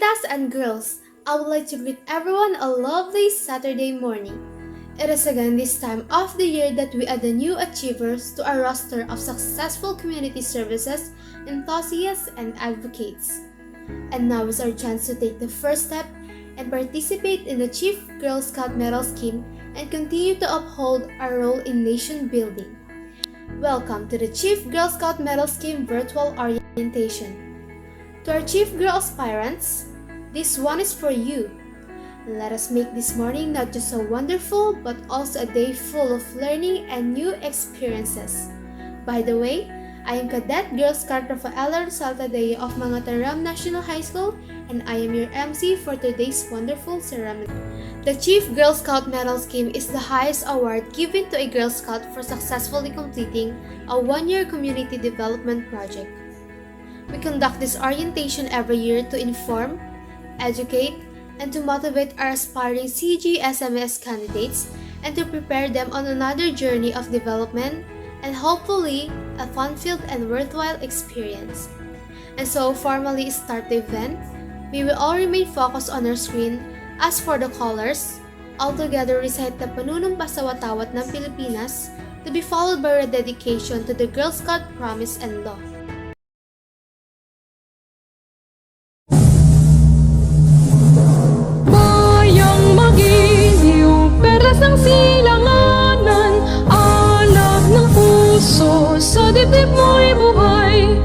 Girlitas and girls, I would like to greet everyone a lovely Saturday morning. It is again this time of the year that we add the new achievers to our roster of successful community services, enthusiasts, and advocates. And now is our chance to take the first step and participate in the Chief Girl Scout Medal Scheme and continue to uphold our role in nation building. Welcome to the Chief Girl Scout Medal Scheme Virtual Orientation. To our Chief Girl aspirants, this one is for you. Let us make this morning not just so wonderful but also a day full of learning and new experiences. By the way, I am Cadet Girl Scout Rafaela Saltadeo of Mangatarram National High School, and I am your MC for today's wonderful ceremony. The Chief Girl Scout Medal Scheme is the highest award given to a Girl Scout for successfully completing a one-year community development project. We conduct this orientation every year to inform, educate, and to motivate our aspiring CGSMS candidates and to prepare them on another journey of development and hopefully a fun-filled and worthwhile experience. And so formally start the event, we will all remain focused on our screen. As for the callers, all together recite the Panunumpa sa Watawat ng Pilipinas to be followed by a dedication to the Girl Scout Promise and Law. Perlas ng silanganan, alab ng puso, sa dibdib mo'y buhay.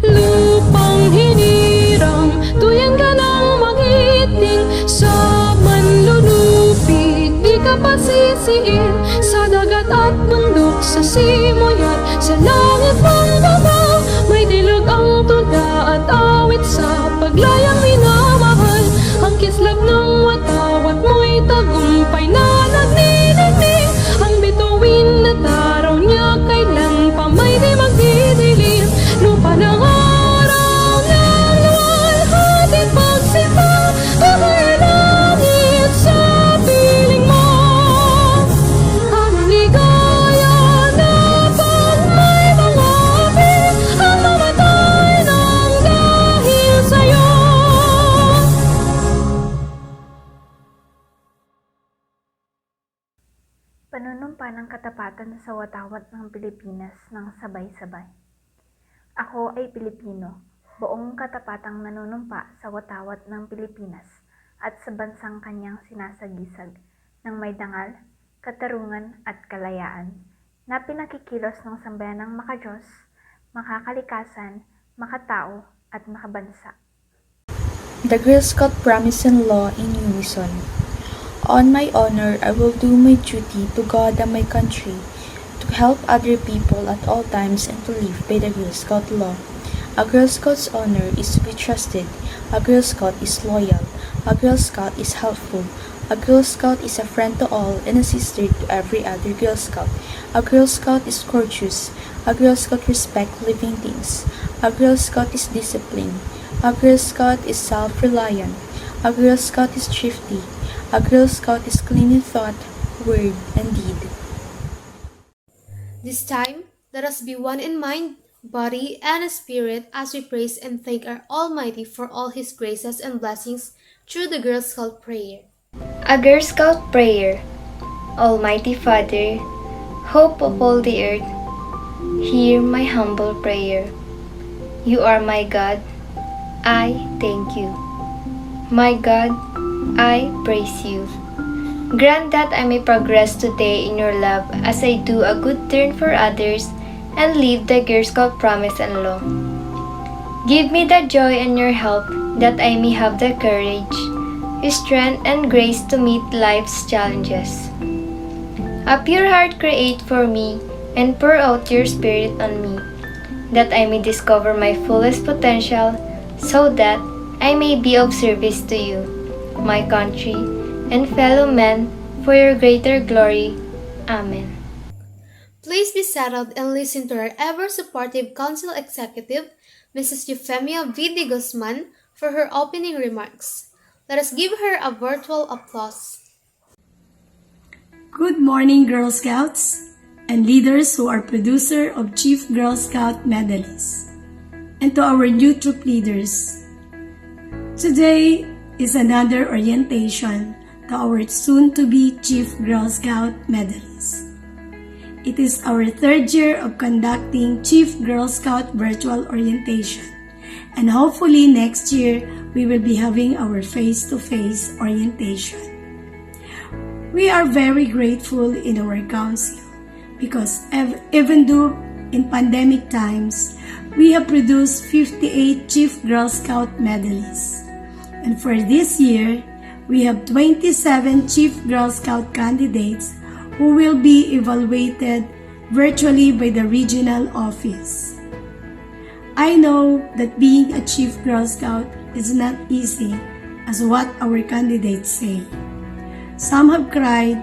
Lupang hinirang, tuyan ka ng magiting, sa manlulupig, di ka pasisiin. Sa dagat at bundok, sa simoy at sa langit pang baba, may dilag ang tuda at awit sa paglayang minamahal. Ang kislap ng watawat mo'y tagumpay na nagniningning. Ang bituin na taraw niya kailan pa may di magdidilim. Lupa ng araw ng luwalhati pagsipa, ako'y langit sa piling mo. Ang ligaya na pag may mga api, ang mamatay ng dahil sa'yo. Panunumpa ng katapatan sa watawat ng Pilipinas ng sabay-sabay. Ako ay Pilipino, buong katapatang nanunumpa sa watawat ng Pilipinas at sa bansang kanyang sinasagisag ng may dangal, katarungan at kalayaan na pinakikilos ng sambayanang makadiyos, makakalikasan, makatao at makabansa. The Girl Scout Promise and Law in Unison. On my honor, I will do my duty to God and my country, to help other people at all times and to live by the Girl Scout law. A Girl Scout's honor is to be trusted. A Girl Scout is loyal. A Girl Scout is helpful. A Girl Scout is a friend to all and a sister to every other Girl Scout. A Girl Scout is courteous. A Girl Scout respects living things. A Girl Scout is disciplined. A Girl Scout is self-reliant. A Girl Scout is thrifty. A Girl Scout is clean in thought, word, and deed. This time, let us be one in mind, body, and spirit as we praise and thank our Almighty for all His graces and blessings through the Girl Scout prayer. A Girl Scout prayer. Almighty Father, hope of all the earth, hear my humble prayer. You are my God, I thank you. My God, I praise you. Grant that I may progress today in your love as I do a good turn for others and live the Girl Scout promise and law. Give me the joy and your help that I may have the courage, strength, and grace to meet life's challenges. A pure heart create for me and pour out your spirit on me, that I may discover my fullest potential so that I may be of service to you, my country, and fellow men for your greater glory. Amen. Please be settled and listen to our ever-supportive Council Executive, Mrs. Euphemia V. de Guzman, for her opening remarks. Let us give her a virtual applause. Good morning, Girl Scouts and leaders who are producer of Chief Girl Scout medalists, and to our new troop leaders. Today is another orientation to our soon-to-be Chief Girl Scout medalists. It is our third year of conducting Chief Girl Scout virtual orientation, and hopefully next year we will be having our face-to-face orientation. We are very grateful in our council because even though in pandemic times, we have produced 58 Chief Girl Scout medalists. And for this year, we have 27 Chief Girl Scout candidates who will be evaluated virtually by the regional office. I know that being a Chief Girl Scout is not easy as what our candidates say. Some have cried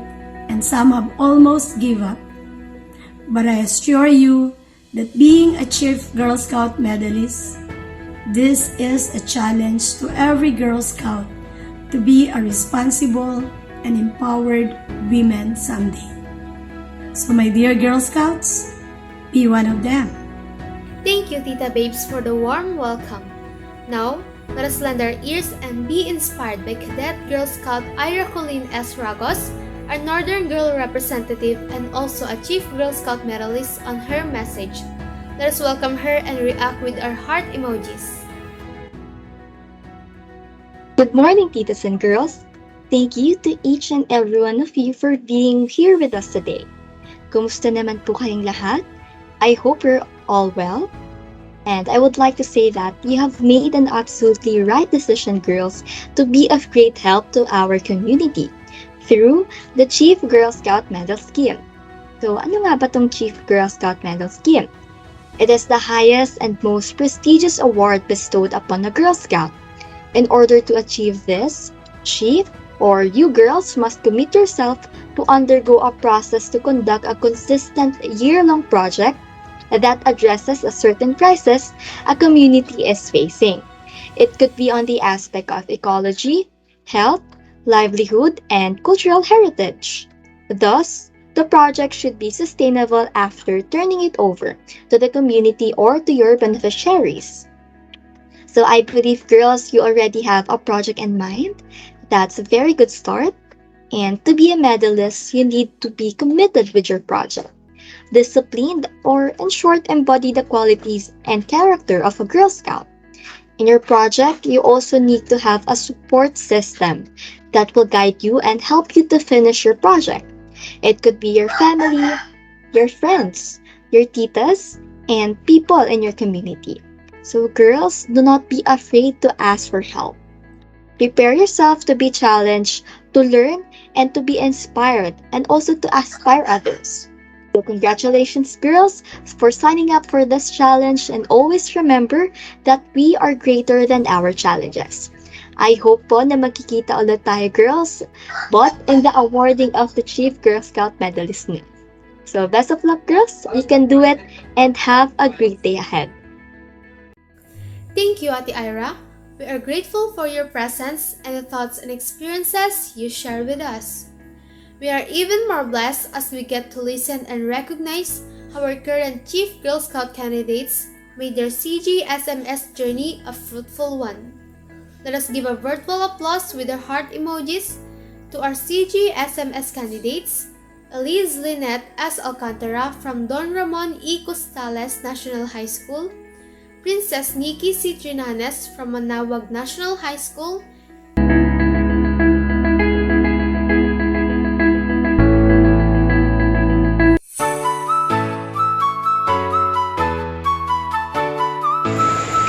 and some have almost given up. But I assure you that being a Chief Girl Scout medalist, this is a challenge to every Girl Scout to be a responsible and empowered women someday. So my dear Girl Scouts, be one of them. Thank you, Tita Babes, for the warm welcome. Now, let us lend our ears and be inspired by Cadet Girl Scout Ira Colleen S. Ragos, our Northern Girl representative and also a Chief Girl Scout medalist, on her message. Let us welcome her and react with our heart emojis. Good morning, Titas and girls. Thank you to each and every one of you for being here with us today. Kumusta naman po kayong lahat? I hope you're all well. And I would like to say that you have made an absolutely right decision, girls, to be of great help to our community through the Chief Girl Scout Medal Scheme. So, ano nga ba tong Chief Girl Scout Medal Scheme? It is the highest and most prestigious award bestowed upon a Girl Scout. In order to achieve this, Chief or you girls must commit yourself to undergo a process to conduct a consistent year-long project that addresses a certain crisis a community is facing. It could be on the aspect of ecology, health, livelihood, and cultural heritage. Thus, the project should be sustainable after turning it over to the community or to your beneficiaries. So I believe, girls, you already have a project in mind. That's a very good start. And to be a medalist, you need to be committed with your project, disciplined, or in short, embody the qualities and character of a Girl Scout. In your project, you also need to have a support system that will guide you and help you to finish your project. It could be your family, your friends, your titas, and people in your community. So girls, do not be afraid to ask for help. Prepare yourself to be challenged, to learn, and to be inspired, and also to aspire others. So congratulations, girls, for signing up for this challenge, and always remember that we are greater than our challenges. I hope po na magkikita ulit tayo, girls, but in the awarding of the Chief Girl Scout Medalist niyo. So best of luck, girls. You can do it, and have a great day ahead. Thank you, Ate Ira. We are grateful for your presence and the thoughts and experiences you share with us. We are even more blessed as we get to listen and recognize how our current Chief Girl Scout candidates made their CGSMS journey a fruitful one. Let us give a virtual applause with our heart emojis to our CGSMS candidates, Elise Lynette S. Alcantara from Don Ramon E. Costales National High School, Princess Nikki C. Trinanes from Manawag National High School,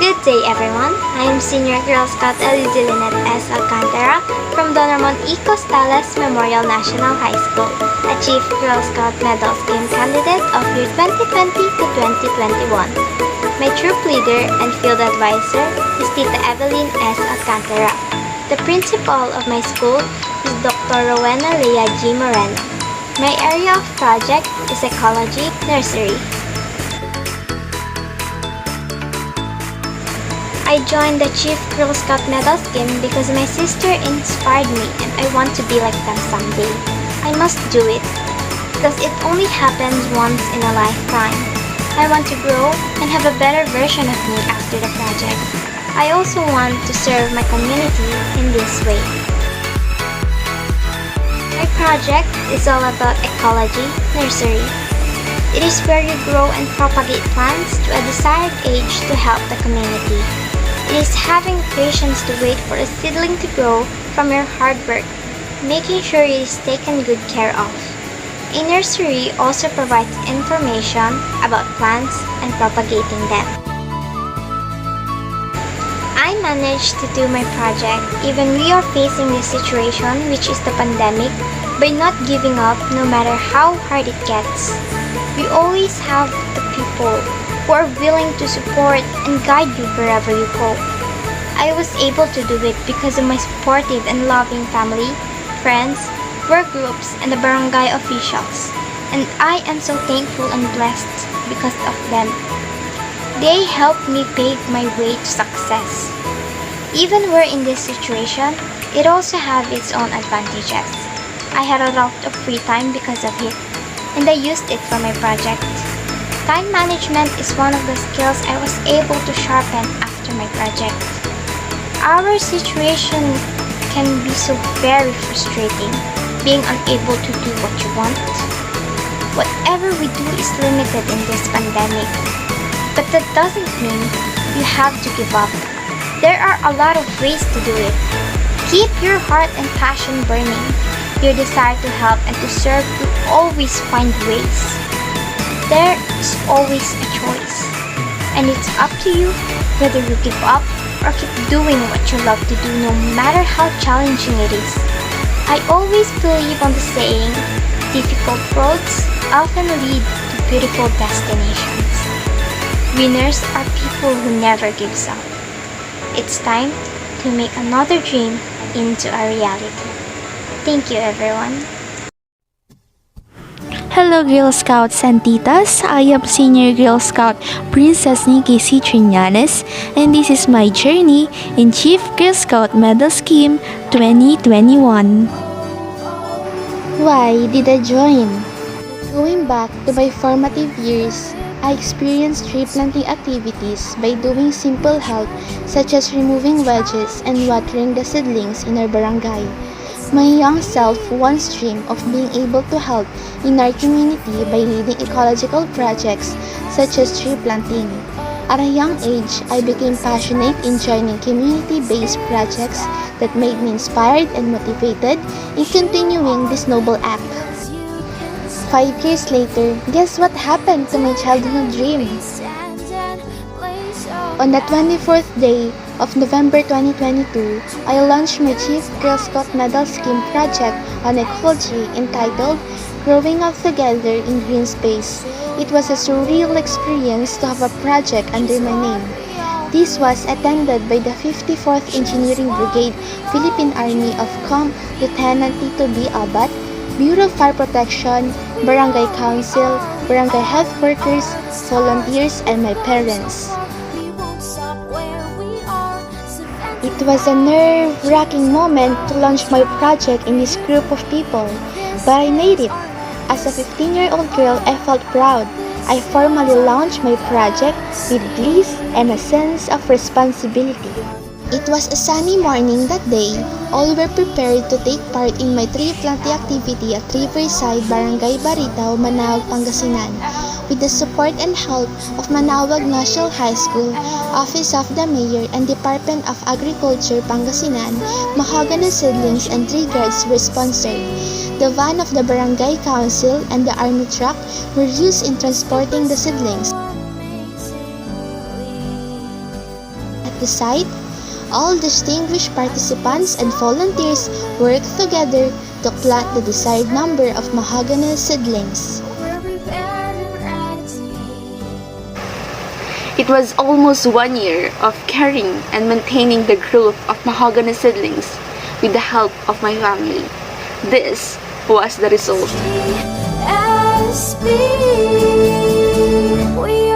Good day, everyone. I am Senior Girl Scout Elise Lynette S. Alcantara from Don Ramon E. Costales Memorial National High School, a Chief Girl Scout Medal Scheme candidate of year 2020 to 2021. My troop leader and field advisor is Tita Evelyn S. Alcantara. The principal of my school is Dr. Rowena Lea G. Moreno. My area of project is Ecology Nursery. I joined the Chief Girl Scout Medal Scheme because my sister inspired me and I want to be like them someday. I must do it because it only happens once in a lifetime. I want to grow and have a better version of me after the project. I also want to serve my community in this way. My project is all about ecology nursery. It is where you grow and propagate plants to a desired age to help the community. It is having patience to wait for a seedling to grow from your hard work, making sure it is taken good care of. A nursery also provides information about plants and propagating them. I managed to do my project even we are facing this situation, which is the pandemic, by not giving up no matter how hard it gets. We always have the people who are willing to support and guide you wherever you go. I was able to do it because of my supportive and loving family, friends, work groups, and the barangay officials. And I am so thankful and blessed because of them. They helped me pave my way to success. Even we're in this situation, it also has its own advantages. I had a lot of free time because of it, and I used it for my project. Time management is one of the skills I was able to sharpen after my project. Our situation can be so very frustrating, being unable to do what you want. Whatever we do is limited in this pandemic, but that doesn't mean you have to give up. There are a lot of ways to do it. Keep your heart and passion burning. Your desire to help and to serve will always find ways. There is always a choice, and it's up to you whether you give up or keep doing what you love to do no matter how challenging it is. I always believe on the saying, difficult roads often lead to beautiful destinations. Winners are people who never gives up. It's time to make another dream into a reality. Thank you, everyone. Hello Girl Scouts and Titas, I am Senior Girl Scout Princess Nikki C. Triñanes, and this is my journey in Chief Girl Scout Medal Scheme 2021. Why did I join? Going back to my formative years, I experienced tree planting activities by doing simple help such as removing wedges and watering the seedlings in our barangay. My young self once dreamed of being able to help in our community by leading ecological projects such as tree planting. At a young age, I became passionate in joining community-based projects that made me inspired and motivated in continuing this noble act. 5 years later, guess what happened to my childhood dream? On the 24th day of November 2022, I launched my Chief Girl Scout Medal Scheme project on ecology entitled Growing Up Together in Green Space. It was a surreal experience to have a project under my name. This was attended by the 54th Engineering Brigade, Philippine Army of Com. Lieutenant Tito B. Abad, Bureau of Fire Protection, Barangay Council, Barangay Health Workers, volunteers, and my parents. It was a nerve-wracking moment to launch my project in this group of people, but I made it. As a 15-year-old girl, I felt proud. I formally launched my project with bliss and a sense of responsibility. It was a sunny morning that day. All were prepared to take part in my tree planting activity at Riverside, Barangay Baritao, Manaoag, Pangasinan. With the support and help of Manaoag National High School, Office of the Mayor, and Department of Agriculture, Pangasinan, mahogany seedlings and tree guards were sponsored. The van of the Barangay Council and the Army truck were used in transporting the seedlings. At the site, all distinguished participants and volunteers worked together to plant the desired number of mahogany seedlings. It was almost 1 year of caring and maintaining the growth of mahogany seedlings with the help of my family. This was the result. We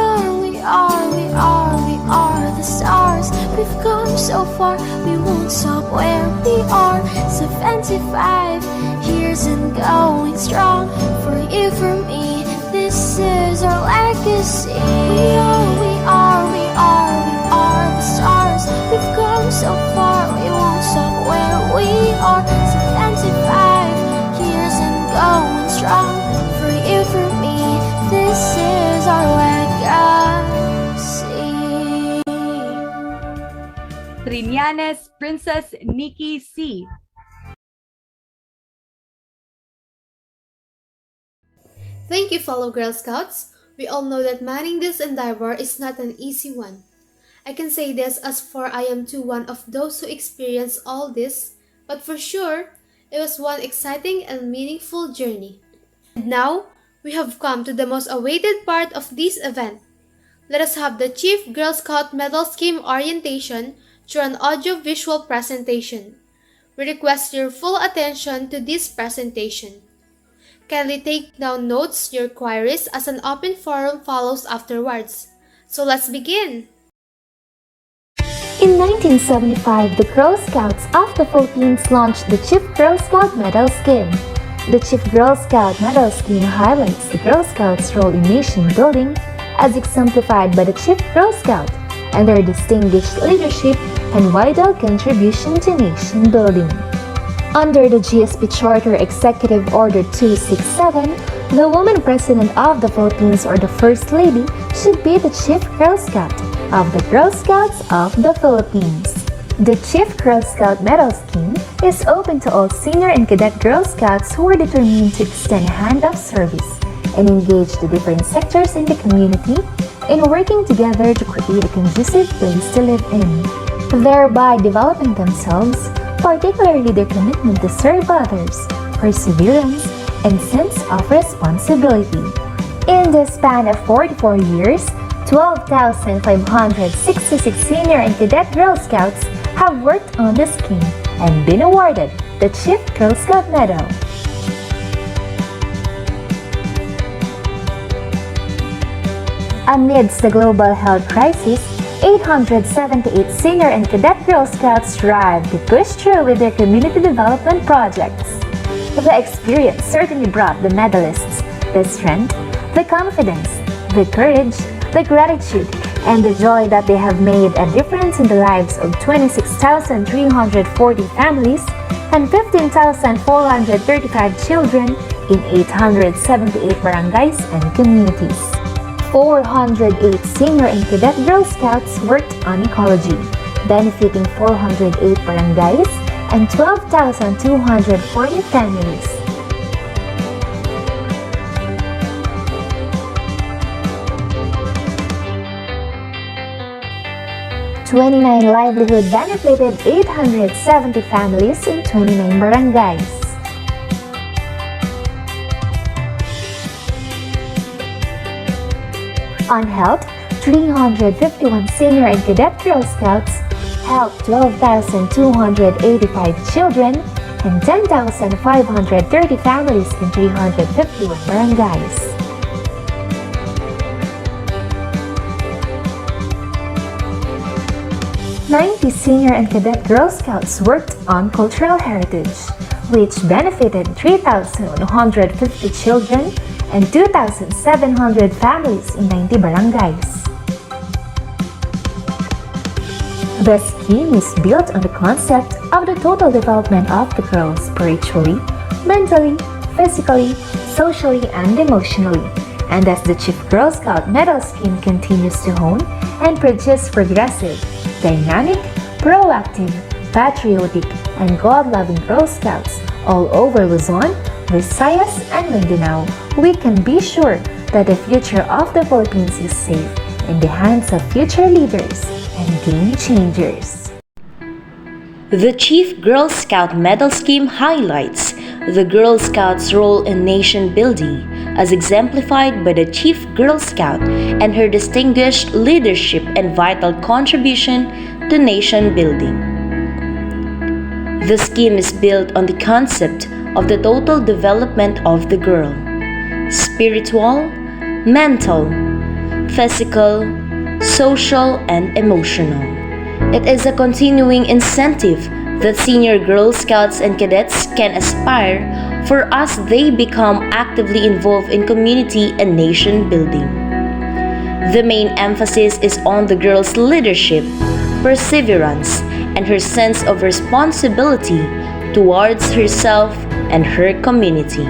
are the stars. We've come so far, we won't stop where we are. 75 years and going strong. For you, for me, this is our legacy. We are the stars. We Magallanes, Princess Nikki C. Thank you, fellow Girl Scouts. We all know that manning this endeavor is not an easy one. I can say this as for I am too one of those who experienced all this, but for sure, it was one exciting and meaningful journey. And now, we have come to the most awaited part of this event. Let us have the Chief Girl Scout Medal Scheme orientation through an audio-visual presentation. We request your full attention to this presentation. Kindly take down notes, your queries, as an open forum follows afterwards. So let's begin! In 1975, the Girl Scouts of the Philippines launched the Chief Girl Scout Medal Scheme. The Chief Girl Scout Medal Scheme highlights the Girl Scouts' role in nation building, as exemplified by the Chief Girl Scout and their distinguished leadership and vital contribution to nation building. Under the GSP Charter Executive Order 267, the woman president of the Philippines or the First Lady should be the Chief Girl Scout of the Girl Scouts of the Philippines. The Chief Girl Scout Medal Scheme is open to all senior and cadet Girl Scouts who are determined to extend a hand of service and engage the different sectors in the community in working together to create a conducive place to live in, thereby developing themselves, particularly their commitment to serve others, perseverance, and sense of responsibility. In the span of 44 years, 12,566 senior and cadet Girl Scouts have worked on the scheme and been awarded the Chief Girl Scout Medal. Amidst the global health crisis, 878 senior and cadet Girl Scouts strive to push through with their community development projects. The experience certainly brought the medalists the strength, the confidence, the courage, the gratitude, and the joy that they have made a difference in the lives of 26,340 families and 15,435 children in 878 barangays and communities. 408 senior and cadet Girl Scouts worked on ecology, benefiting 408 barangays and 12,240 families. 29 livelihood benefited 870 families in 29 barangays. On health, 351 senior and cadet Girl Scouts helped 12,285 children and 10,530 families in 351 barangays. Ninety senior and cadet Girl Scouts worked on cultural heritage, which benefited 3,150 children and 2,700 families in 90 barangays. The scheme is built on the concept of the total development of the girl spiritually, mentally, physically, socially, and emotionally. And as the Chief Girl Scout Medal Scheme continues to hone and produce progressive, dynamic, proactive, patriotic, and God-loving Girl Scouts all over Luzon, Visayas, and Mindanao, we can be sure that the future of the Philippines is safe in the hands of future leaders and game changers. The Chief Girl Scout Medal Scheme highlights the Girl Scouts' role in nation building, as exemplified by the Chief Girl Scout and her distinguished leadership and vital contribution to nation building. The scheme is built on the concept of the total development of the girl: spiritual, mental, physical, social, and emotional. It is a continuing incentive that senior Girl Scouts and cadets can aspire for as they become actively involved in community and nation building. The main emphasis is on the girl's leadership, perseverance, and her sense of responsibility towards herself and her community.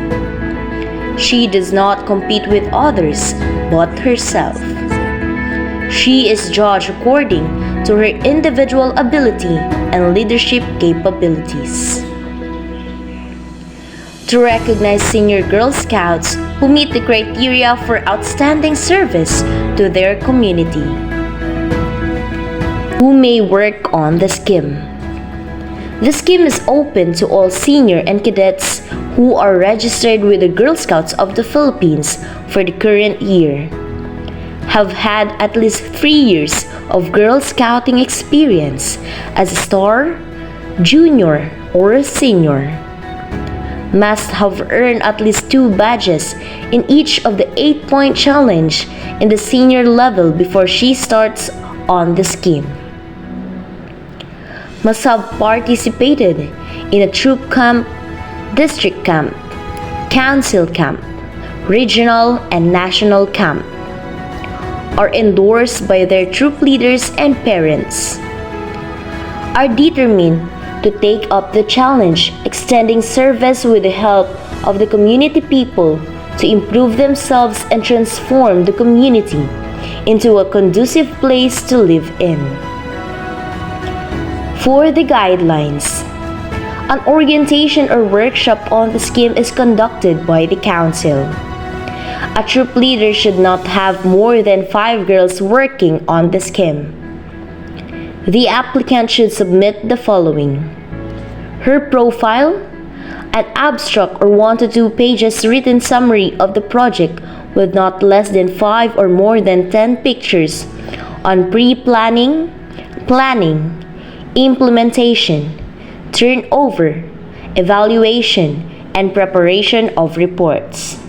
She does not compete with others but herself. She is judged according to her individual ability and leadership capabilities. To recognize senior Girl Scouts who meet the criteria for outstanding service to their community, who may work on the scheme. The scheme is open to all senior and cadets who are registered with the Girl Scouts of the Philippines for the current year, have had at least 3 years of Girl Scouting experience as a star, junior, or a senior, must have earned at least 2 badges in each of the 8-point challenge in the senior level before she starts on the scheme, must have participated in a troop camp, district camp, council camp, regional and national camp, are endorsed by their troop leaders and parents, are determined to take up the challenge, extending service with the help of the community people to improve themselves and transform the community into a conducive place to live in. For the guidelines, an orientation or workshop on the scheme is conducted by the council. A troop leader should not have more than 5 girls working on the scheme. The applicant should submit the following: her profile, an abstract or 1 to 2 pages written summary of the project with not less than 5 or more than 10 pictures on pre-planning, planning, implementation, turnover, evaluation, and preparation of reports.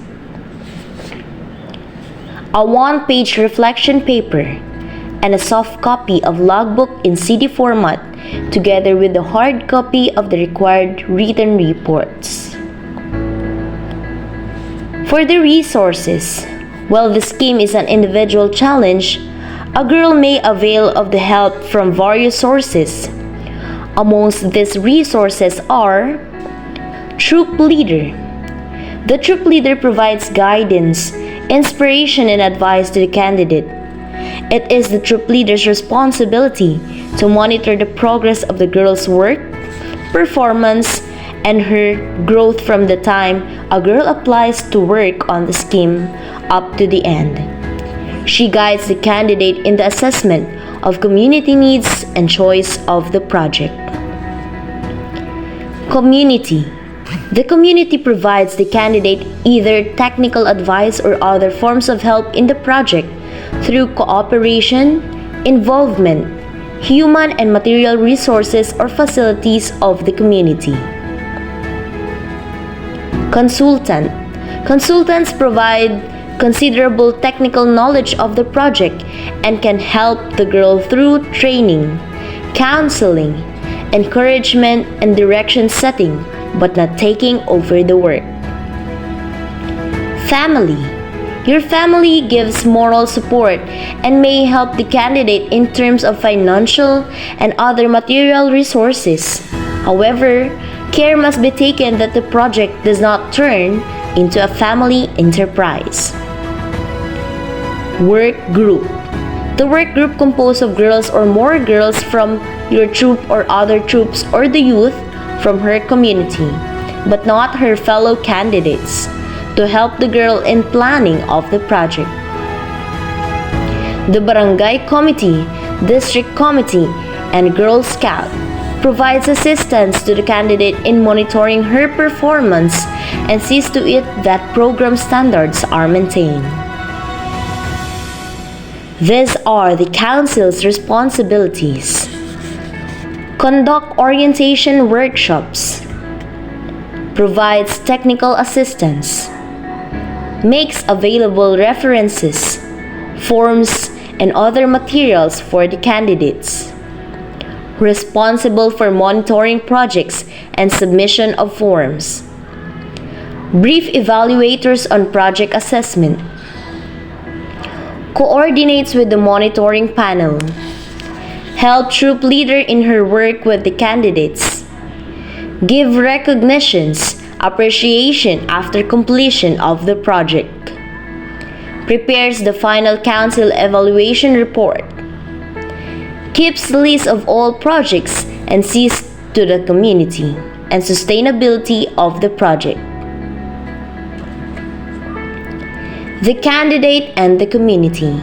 A 1-page reflection paper and a soft copy of logbook in CD format together with the hard copy of the required written reports. For the resources, while the scheme is an individual challenge, a girl may avail of the help from various sources. Amongst these resources are Troop Leader. The troop leader provides guidance, inspiration, and advice to the candidate. It is the troop leader's responsibility to monitor the progress of the girl's work, performance, and her growth from the time a girl applies to work on the scheme up to the end. She guides the candidate in the assessment of community needs and choice of the project. Community. The community provides the candidate either technical advice or other forms of help in the project through cooperation, involvement, human and material resources or facilities of the community. Consultant. Consultants provide considerable technical knowledge of the project and can help the girl through training, counseling, encouragement, and direction setting, but not taking over the work. Family. Your family gives moral support and may help the candidate in terms of financial and other material resources. However, care must be taken that the project does not turn into a family enterprise. Work group. The work group composed of girls or more girls from your troop or other troops or the youth from her community, but not her fellow candidates, to help the girl in planning of the project. The Barangay Committee, District Committee, and Girl Scout provides assistance to the candidate in monitoring her performance and sees to it that program standards are maintained. These are the Council's responsibilities. Conduct orientation workshops, provides technical assistance, makes available references, forms, and other materials for the candidates, responsible for monitoring projects and submission of forms, brief evaluators on project assessment, coordinates with the monitoring panel, help troop leader in her work with the candidates, give recognitions, appreciation after completion of the project, prepares the final council evaluation report, keeps list of all projects, and sees to the community and sustainability of the project. The candidate and the community.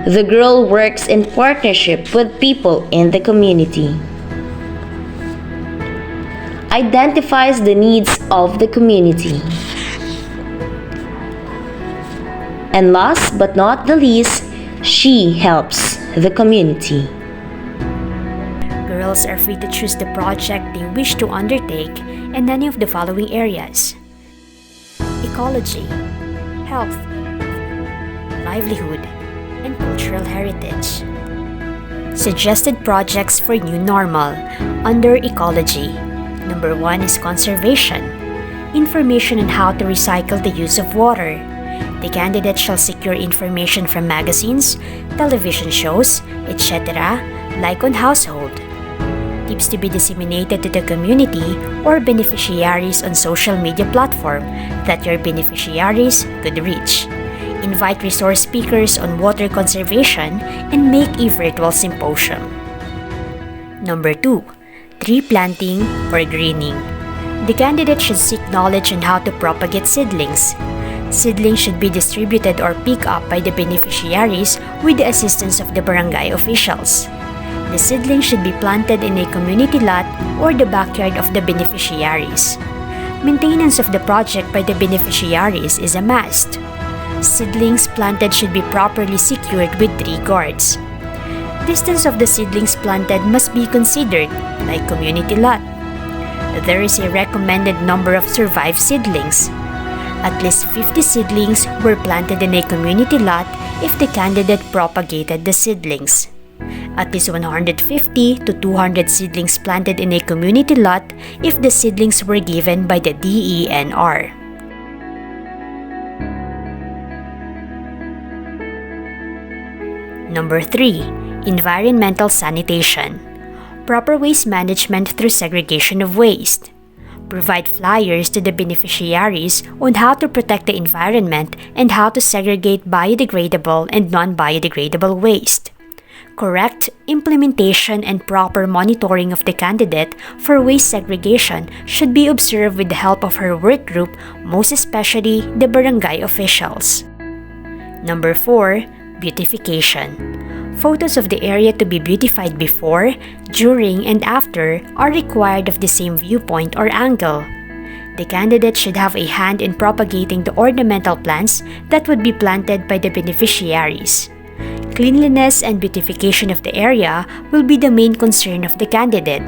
The girl works in partnership with people in the community. Identifies the needs of the community. And last but not the least, she helps the community. Girls are free to choose the project they wish to undertake in any of the following areas: ecology, health, livelihood, and cultural heritage. Suggested projects for New Normal under ecology. Number 1 is conservation. Information on how to recycle the use of water. The candidate shall secure information from magazines, television shows, etc., like on household. Tips to be disseminated to the community or beneficiaries on social media platform that your beneficiaries could reach. Invite resource speakers on water conservation and make a virtual symposium. Number 2. Tree planting or greening. The candidate should seek knowledge on how to propagate seedlings. Seedlings should be distributed or picked up by the beneficiaries with the assistance of the barangay officials. The seedlings should be planted in a community lot or the backyard of the beneficiaries. Maintenance of the project by the beneficiaries is a must. Seedlings planted should be properly secured with tree guards. Distance of the seedlings planted must be considered, like community lot. There is a recommended number of survived seedlings. At least 50 seedlings were planted in a community lot if the candidate propagated the seedlings. At least 150 to 200 seedlings planted in a community lot if the seedlings were given by the DENR. Number 3. Environmental sanitation. Proper waste management through segregation of waste. Provide flyers to the beneficiaries on how to protect the environment and how to segregate biodegradable and non-biodegradable waste. Correct implementation and proper monitoring of the candidate for waste segregation should be observed with the help of her work group, most especially the barangay officials. Number 4. Beautification. Photos of the area to be beautified before, during, and after are required of the same viewpoint or angle. The candidate should have a hand in propagating the ornamental plants that would be planted by the beneficiaries. Cleanliness and beautification of the area will be the main concern of the candidate.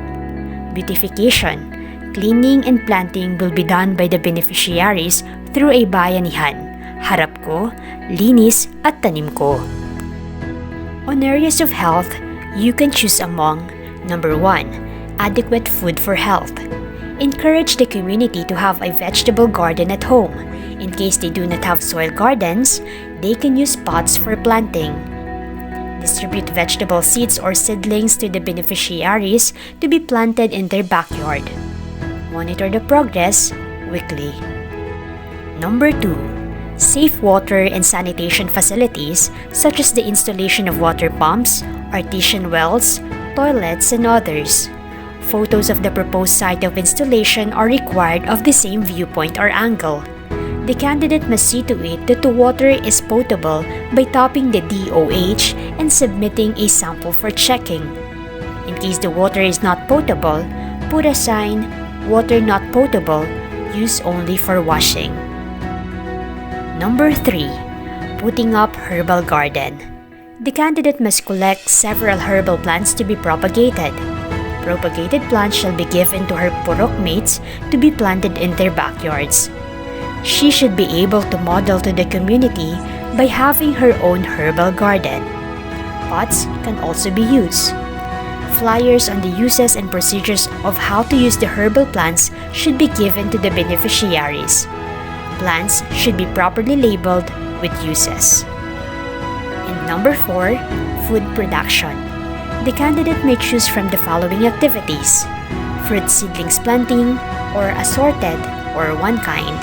Beautification, cleaning and planting will be done by the beneficiaries through a bayanihan, harap ko, linis at tanim ko. On areas of health, you can choose among number 1. Adequate food for health. Encourage the community to have a vegetable garden at home. In case they do not have soil gardens, they can use pots for planting. Distribute vegetable seeds or seedlings to the beneficiaries to be planted in their backyard. Monitor the progress weekly. Number 2. Safe water and sanitation facilities such as the installation of water pumps, artesian wells, toilets, and others. Photos of the proposed site of installation are required of the same viewpoint or angle. The candidate must see to it that the water is potable by topping the DOH and submitting a sample for checking. In case the water is not potable, put a sign, "Water not potable, use only for washing." Number 3. Putting up herbal garden. The candidate must collect several herbal plants to be propagated. Propagated plants shall be given to her purok mates to be planted in their backyards. She should be able to model to the community by having her own herbal garden. Pots can also be used. Flyers on the uses and procedures of how to use the herbal plants should be given to the beneficiaries. Plants should be properly labeled with uses. And number 4, food production. The candidate may choose from the following activities: fruit seedlings planting, or assorted, or one kind.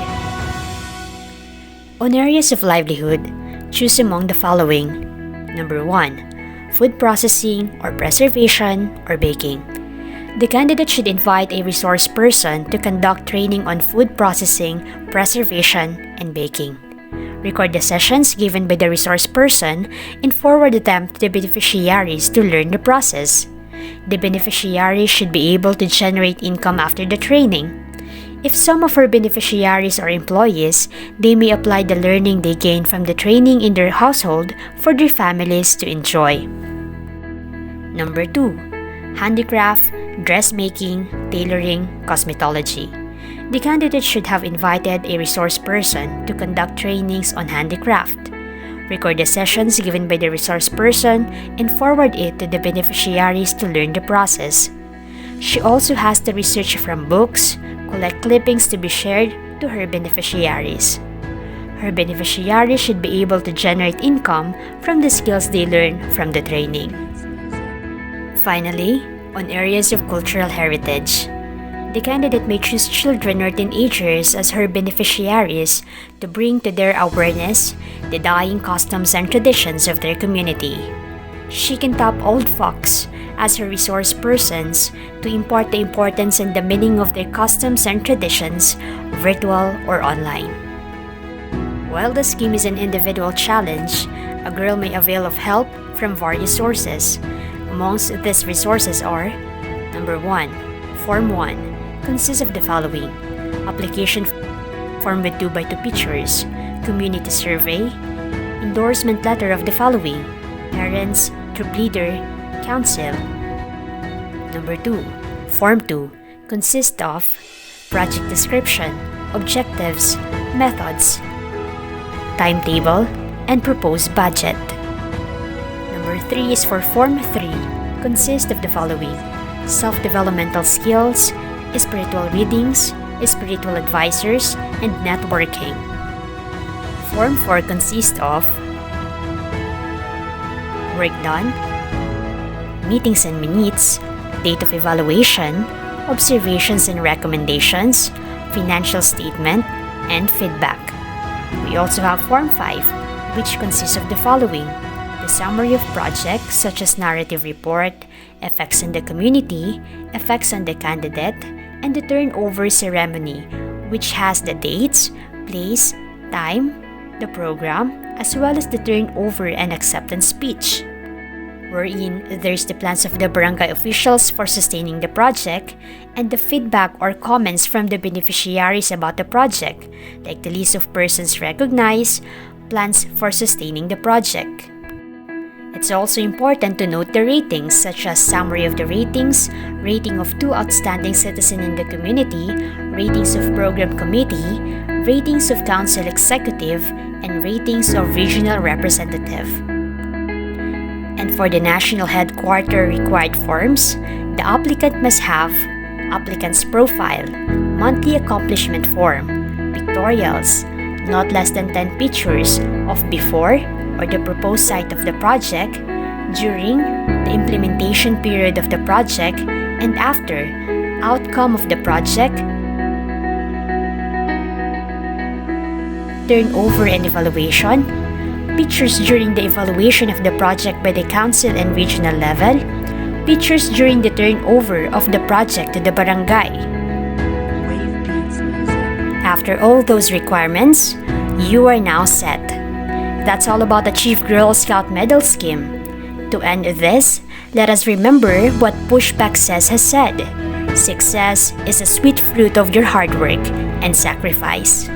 On areas of livelihood, choose among the following. Number 1. Food processing or preservation or baking. The candidate should invite a resource person to conduct training on food processing, preservation, and baking. Record the sessions given by the resource person and forward them to the beneficiaries to learn the process. The beneficiaries should be able to generate income after the training. If some of our beneficiaries are employees, they may apply the learning they gain from the training in their household for their families to enjoy. Number 2. Handicraft, dressmaking, tailoring, cosmetology. The candidate should have invited a resource person to conduct trainings on handicraft. Record the sessions given by the resource person and forward it to the beneficiaries to learn the process. She also has to research from books, collect clippings to be shared to her beneficiaries. Her beneficiaries should be able to generate income from the skills they learn from the training. Finally, on areas of cultural heritage. The candidate may choose children or teenagers as her beneficiaries to bring to their awareness the dying customs and traditions of their community. She can tap old folks as her resource persons to impart the importance and the meaning of their customs and traditions, virtual or online. While the scheme is an individual challenge, a girl may avail of help from various sources. Amongst these resources are: Number 1. Form 1 consists of the following: application form with 2x2 pictures, community survey, endorsement letter of the following: parents, troop leader, council. Number 2. Form 2 consists of project description, objectives, methods, timetable, and proposed budget. Number 3 is for Form 3 consists of the following: self-developmental skills, spiritual readings, spiritual advisors, and networking. Form 4 consists of work done, meetings and minutes, date of evaluation, observations and recommendations, financial statement, and feedback. We also have Form 5, which consists of the following: the summary of projects such as narrative report, effects on the community, effects on the candidate, and the turnover ceremony, which has the dates, place, time, the program, as well as the turnover and acceptance speech. Wherein there's the plans of the barangay officials for sustaining the project and the feedback or comments from the beneficiaries about the project, like the list of persons recognized, plans for sustaining the project. It's also important to note the ratings, such as summary of the ratings, rating of 2 outstanding citizens in the community, ratings of program committee, ratings of council executive, and ratings of regional representative. And for the national headquarter required forms, the applicant must have applicant's profile, monthly accomplishment form, pictorials, not less than 10 pictures of before or the proposed site of the project, during the implementation period of the project, and after outcome of the project, turnover and evaluation, pictures during the evaluation of the project by the council and regional level, pictures during the turnover of the project to the barangay. After all those requirements, you are now set. That's all about the Chief Girl Scout Medal Scheme. To end this, let us remember what Pushback Says has said: success is a sweet fruit of your hard work and sacrifice.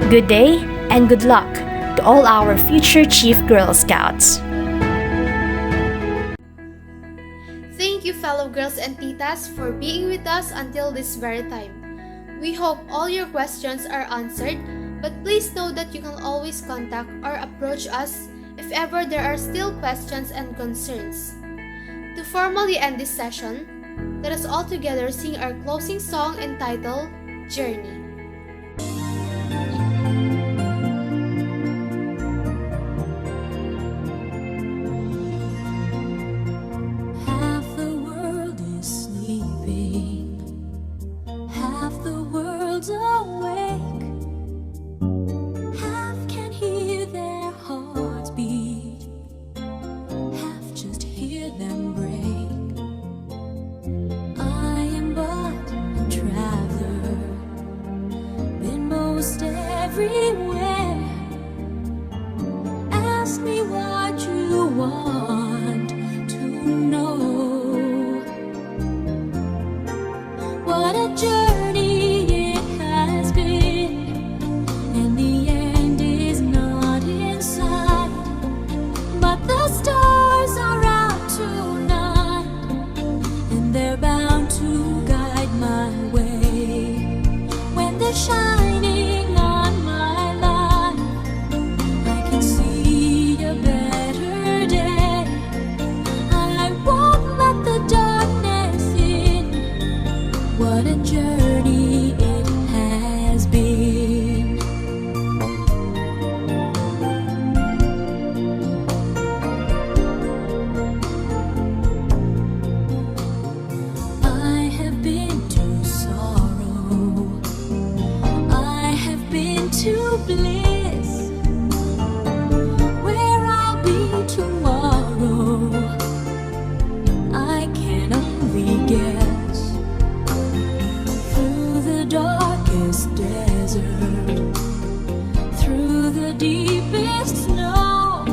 Good day and good luck to all our future Chief Girl Scouts. Thank you, fellow girls and titas, for being with us until this very time. We hope all your questions are answered, but please know that you can always contact or approach us if ever there are still questions and concerns. To formally end this session, let us all together sing our closing song entitled Journey. Half the world is sleeping, half the world's awake, half can hear their heart them break. I am but a traveler, been most everywhere. Ask me what you want to know. What a journey it has been, and the end is not in sight. But the stars are out tonight, and they're bound to guide my way. When they're shining on my life, I can see a better day. I won't let the darkness in. What a journey it has been. I have been to sorrow, I have been to bliss. Where I'll be tomorrow, I can only guess. Through the darkest desert, through the deepest snow,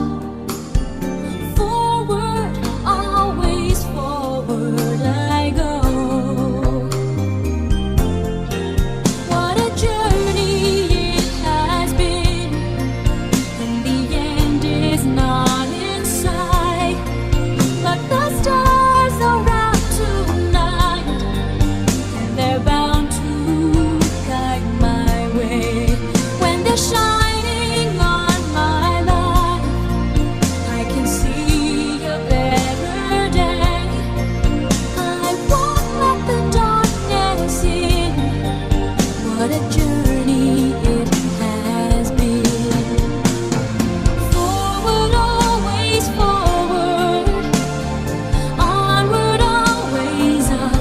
forward, always forward I go. What a journey it has been, and the end is not in sight. But the stars are out tonight, and they're bound to guide my way. When they're shining on my life, I can see a better day. I won't let the darkness in. What a journey it has been. Forward, always forward. Onward, always up.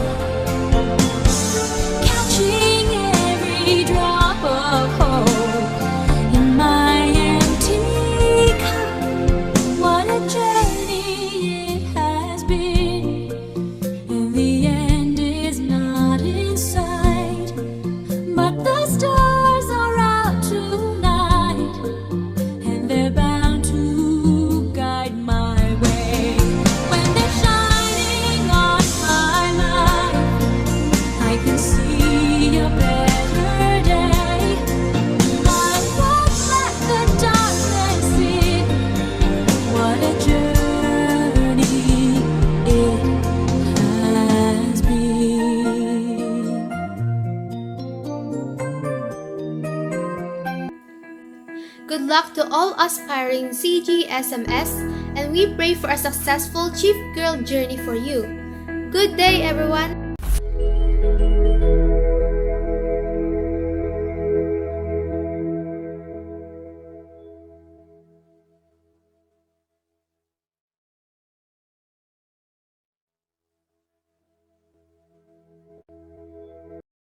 Catching every drop of hope in my empty cup. What a journey it has been, and the end is not in sight. But the stars are out tonight, and they're bound to guide my way. When they're shining on my life, I can see a better day. I won't let the darkness in. What a journey it has been. Good luck to all aspiring CGSMS, and we pray for a successful Chief Girl journey for you. Good day, everyone!